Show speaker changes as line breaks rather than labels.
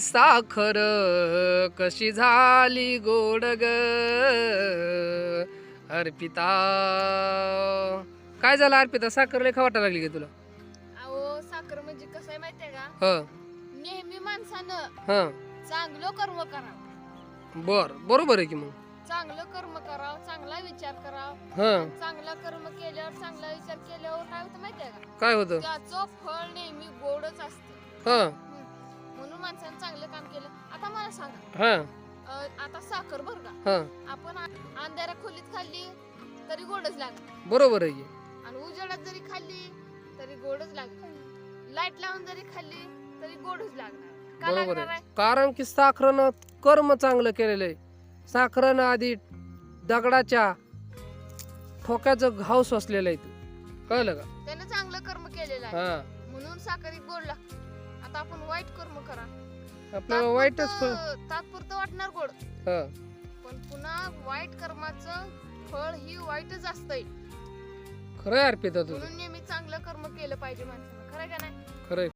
साखर कशी झाली गोड ग अर्पिता. काय झालं अर्पिता, साखर लय खावाटा लागली का तुला?
अहो साखर म्हणजे कसं आहे माहितीये का,
ह
नेहमी माणसानं
ह
चांगलं कर्म करावं.
बरोबर आहे की मग.
चांगलं कर्म करावं, चांगला विचार करावा.
ह
चांगला कर्म केल्यावर, चांगला विचार केल्यावर काय होतं माहितीये का,
काय होतं?
त्याचं फळ नेहमी गोडच असतं.
ह
म्हणून माणसानं चांगलं काम केलं. आता मला सांगा,
ह
आता साखर बर का,
ह
आपण अंधाऱ्या खोलीत खाल्ली तरी गोडच लागली,
बरोबर आहे की.
आणि उजेडात जरी खाल्ली तरी गोडच लागली, लाईट लावून जरी खाल्ली तरी गोडच लागणार. का
बरोबर
लागणार
आहे,
आहे?
कारण की साखरेनं कर्म चांगलं केलेलं आहे. साखरेनं आधी दगडाच्या ठोक्याचं घाव सोसलेलं आहे. कळलं का?
त्यानं चांगलं कर्म केलेलं आहे,
हा
म्हणून साखरीत गोड लागते. आता आपण वाईट कर्म करा,
आपल्याला वाईटच फळ.
तात्पुरतं वाटणार गोड,
हा
पण पुन्हा वाईट कर्माचं फळ ही वाईटच असतंय.
खरं आहे अर्पिता तुझं.
म्हणून नेहमी चांगलं कर्म केलं पाहिजे माणसानं, खरं का नाही?
खरंय.